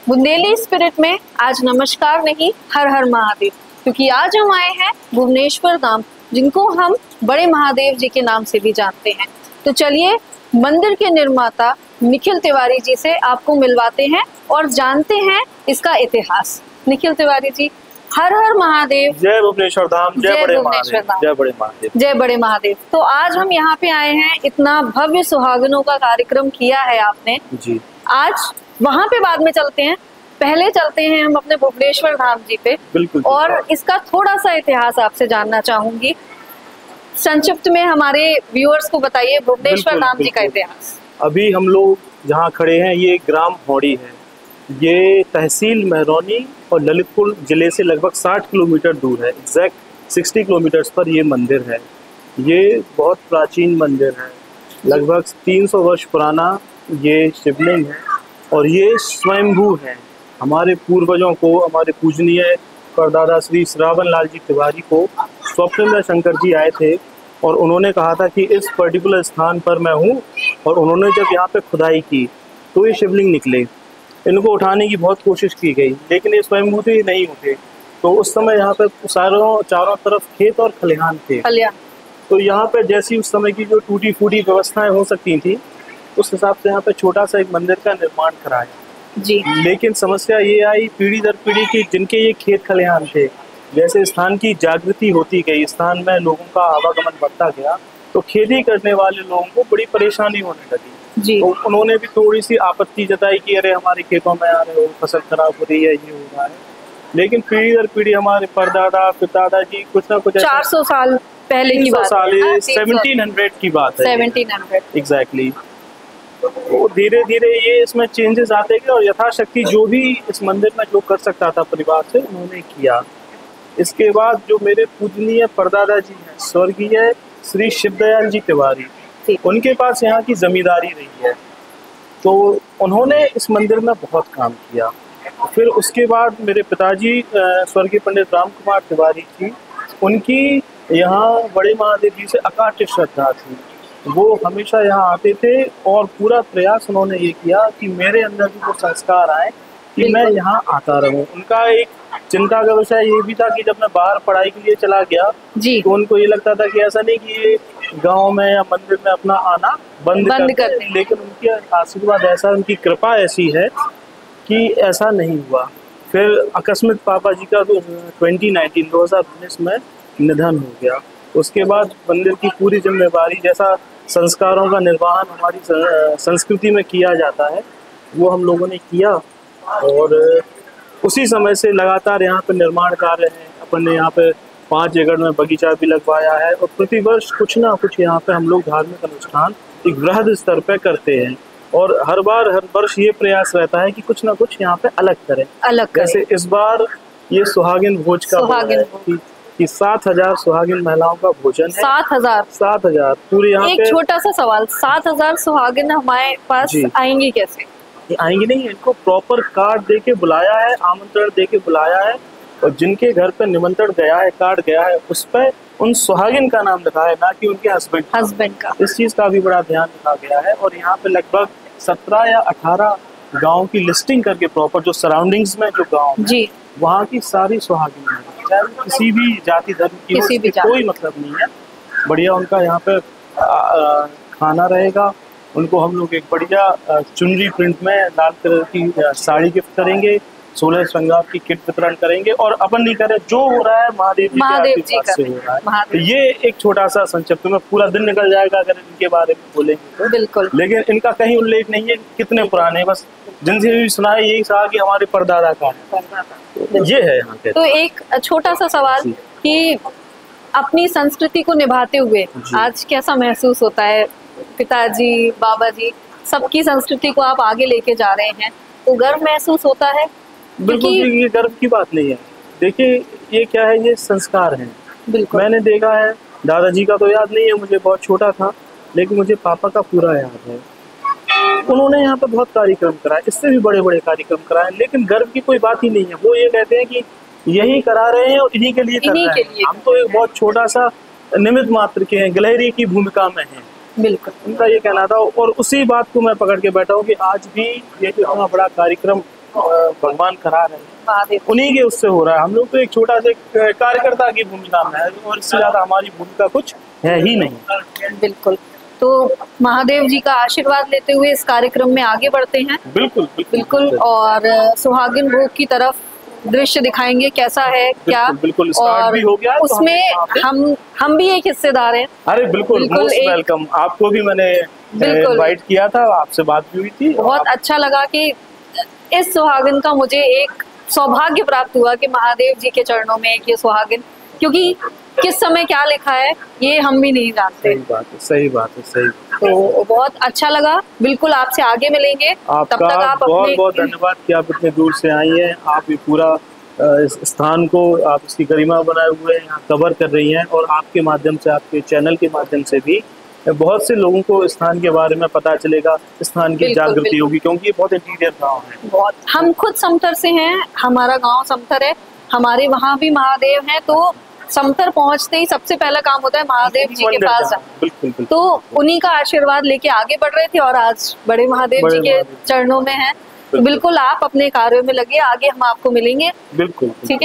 Bundeli spirit में आज नमस्कार नहीं, हर हर महादेव, क्योंकि आज हम आए हैं भुवनेश्वर धाम, जिनको हम बड़े महादेव जी के नाम से भी जानते हैं। तो चलिए मंदिर के निर्माता निखिल तिवारी जी से आपको मिलवाते हैं और जानते हैं इसका इतिहास। निखिल तिवारी जी, हर हर महादेव। जय भुवनेश्वर धाम, जय बड़े महादेव, जय बड़े महादेव, जय बड़े महादेव। तो आज हम यहाँ पे आए हैं, इतना भव्य सुहागनों का कार्यक्रम किया है आपने जी। आज वहाँ पे बाद में चलते हैं, पहले चलते हैं हम अपने भुवनेश्वर धाम जी पे। बिल्कुल। और इसका थोड़ा सा इतिहास आपसे जानना चाहूंगी। संक्षिप्त में हमारे व्यूअर्स को बताइए भुवनेश्वर धाम जी का इतिहास। अभी हम लोग जहाँ खड़े हैं ये ग्राम हौड़ी है। ये तहसील महरौनी और ललितपुर जिले से लगभग 60 किलोमीटर दूर है। एग्जैक्ट 60 किलोमीटर्स पर ये मंदिर है। ये बहुत प्राचीन मंदिर है, लगभग 300 वर्ष पुराना ये शिवलिंग है और ये स्वयंभू है। हमारे पूर्वजों को, हमारे पूजनीय परदादा श्री श्रावण लाल जी तिवारी को स्वप्न में शंकर जी आए थे और उन्होंने कहा था कि इस पर्टिकुलर स्थान पर मैं हूँ, और उन्होंने जब यहाँ पे खुदाई की तो ये शिवलिंग निकले। इनको उठाने की बहुत कोशिश की गई लेकिन ये स्वयंभू थे, नहीं उठे। तो उस समय यहाँ पे चारों तरफ खेत और खलिहान थे। तो यहाँ पे जैसी उस समय की जो टूटी फूटी व्यवस्थाएं हो सकती थी, उस हिसाब से यहाँ पे छोटा सा एक मंदिर का निर्माण कराया जी। लेकिन समस्या ये आई पीढ़ी दर पीढ़ी की, जिनके ये खेत खलिहान थे, जैसे स्थान की जागृति होती गई, स्थान में लोगों का आवागमन बढ़ता गया, तो खेती करने वाले लोगों को बड़ी परेशानी होने लगी जी। तो उन्होंने भी थोड़ी सी आपत्ति जताई कि अरे हमारे खेतों में आ रहे हो, फसल खराब हो रही है, ये हो रहा है। लेकिन पीढ़ी दर पीढ़ी हमारे परदादा पितादा जी कुछ ना कुछ 400 साल पहले की बात है, 1700 की बात है। 1700 एग्जैक्टली। तो धीरे धीरे ये इसमें चेंजेस आते गए और यथाशक्ति जो भी इस मंदिर में जो कर सकता था परिवार से, उन्होंने किया। इसके बाद जो मेरे पूजनीय परदादा जी हैं, स्वर्गीय श्री शिवदयाल जी तिवारी, उनके पास यहाँ की जमींदारी रही है, तो उन्होंने इस मंदिर में बहुत काम किया। फिर उसके बाद मेरे पिताजी स्वर्गीय पंडित राम कुमार तिवारी जी, उनकी यहाँ बड़े महादेव जी से अकाट्य श्रद्धा थी। वो हमेशा यहाँ आते थे और पूरा प्रयास उन्होंने ये किया कि मेरे अंदर भी वो संस्कार आए कि मैं यहाँ आता रहूं। उनका एक चिंता का विषय ये भी था कि जब मैं बाहर पढ़ाई के लिए चला गया जी, तो उनको ये लगता था कि ऐसा नहीं कि ये गांव में या मंदिर में अपना आना बंद कर दें, लेकिन उनकी आशीर्वाद ऐसा, उनकी कृपा ऐसी है कि ऐसा नहीं हुआ। फिर अकस्मात पापा जी का 2019 में निधन हो गया। उसके बाद मंदिर की पूरी जिम्मेवारी, जैसा संस्कारों का निर्वहन हमारी संस्कृति में किया जाता है, वो हम लोगों ने किया और उसी समय से लगातार यहाँ पे निर्माण कार्य है। अपन ने यहाँ पे 5 एकड़ में बगीचा भी लगवाया है और प्रतिवर्ष कुछ ना कुछ यहाँ पे हम लोग धार्मिक अनुष्ठान एक वृहद स्तर पे करते हैं और हर वर्ष ये प्रयास रहता है कि कुछ ना कुछ यहाँ पे अलग करें। जैसे इस बार ये सुहागिन भोज का कि 7000 सुहागिन महिलाओं का भोजन है। 7000 पूरे यहाँ पे। एक छोटा सा सवाल, 7000 सुहागिन हमारे पास आएंगी कैसे? ये आएंगी नहीं, इनको प्रॉपर कार्ड दे के बुलाया है, आमंत्रण दे के बुलाया है और जिनके घर पे निमंत्रण गया है, कार्ड गया है, उस पर उन सुहागिन का नाम लिखा है, ना कि उनके हस्बैंड का। इस चीज का भी बड़ा ध्यान रखा गया है और यहाँ पे लगभग 17 या 18 गाँव की लिस्टिंग करके प्रॉपर जो सराउंडिंग्स में जो गाँव जी, वहाँ की सारी सुहागिन है, चाहे किसी भी जाति धर्म की हो, कोई मतलब नहीं है। बढ़िया उनका यहाँ पे खाना रहेगा। उनको हम लोग एक बढ़िया चुनरी प्रिंट में लाल कलर की साड़ी गिफ्ट करेंगे, 16 श्रृंगार की किट वितरण करेंगे और अपन नहीं करे, जो हो रहा है महादेव जी के से हो रहा है। तो ये एक छोटा सा संक्षिप्त में, पूरा दिन निकल जाएगा अगर इनके बारे में बोलेंगे तो। बिल्कुल। लेकिन इनका कहीं उल्लेख नहीं है कितने पुराने हैं, बस जिनसे भी सुना है यही कहा कि हमारे परदादा का है। ये है यहाँ पे। तो एक छोटा सा सवाल कि अपनी संस्कृति को निभाते हुए आज कैसा महसूस होता है? पिताजी, बाबा जी, सबकी संस्कृति को आप आगे लेके जा रहे हैं, तो गर्व महसूस होता है? बिल्कुल, ये गर्व की बात नहीं है। देखिए ये क्या है, ये संस्कार है। बिल्कुल। मैंने देखा है, दादाजी का तो याद नहीं है, मुझे बहुत छोटा था, लेकिन मुझे पापा का पूरा याद है। उन्होंने यहाँ पे बहुत कार्यक्रम कराए, इससे भी बड़े बड़े कार्यक्रम कराए, लेकिन गर्व की कोई बात ही नहीं है। वो ये कहते हैं कि यही करा रहे हैं और इन्हीं के लिए कर रहे हैं। हम तो एक बहुत छोटा सा निमित्त मात्र के हैं, गिलहरी की भूमिका में हैं। बिल्कुल, उनका ये कहना था और उसी बात को मैं पकड़ के बैठा हूँ कि आज भी ये जो इतना बड़ा कार्यक्रम भगवान करा रहे हैं, महादेव। उन्हीं के उससे हो रहा है। हम लोग तो एक छोटा सा कार्यकर्ता की भूमिका में है और इससे ज्यादा हमारी भूमिका कुछ है ही नहीं। बिल्कुल। तो महादेव जी का आशीर्वाद लेते हुए इस कार्यक्रम में आगे बढ़ते हैं। बिल्कुल बिल्कुल। और सुहागिन भोग की तरफ दृश्य दिखाएंगे कैसा है क्या। बिल्कुल स्टार्ट भी हो गया है, तो उसमें हम भी एक हिस्सेदार हैं। अरे बिल्कुल मोस्ट वेलकम। आपको भी मैंने इनवाइट किया था, आपसे बात भी हुई थी। बहुत अच्छा लगा कि इस सुहागिन का मुझे एक सौभाग्य प्राप्त हुआ कि महादेव जी के चरणों में एक ये सुहागिन, क्योंकि किस समय क्या लिखा है ये हम भी नहीं जानते। सही बात है, सही बात है, सही। तो बहुत अच्छा लगा। बिल्कुल आपसे आगे मिलेंगे। तब तक आप बहुत बहुत धन्यवाद कि आप इतने दूर से आई हैं। आप ये पूरा इस स्थान को आप इसकी गरिमा बनाए हुए यहाँ कवर कर रही हैं और आपके माध्यम से, आपके चैनल के माध्यम से भी बहुत से लोगों को स्थान के बारे में पता चलेगा, स्थान की जागृति होगी, क्योंकि ये बहुत इंटीरियर गांव है। बहुत। हम खुद समथर से हैं, हमारा गांव समथर है, हमारे वहाँ भी महादेव हैं। तो समथर पहुंचते ही सबसे पहला काम होता है महादेव जी के पास जाना। बिल्कुल। तो उन्हीं का आशीर्वाद लेके आगे बढ़ रहे थे और आज बड़े महादेव जी के चरणों में हैं। तो बिल्कुल आप अपने कार्यों में लगे, आगे हम आपको मिलेंगे। बिल्कुल। ठीक है।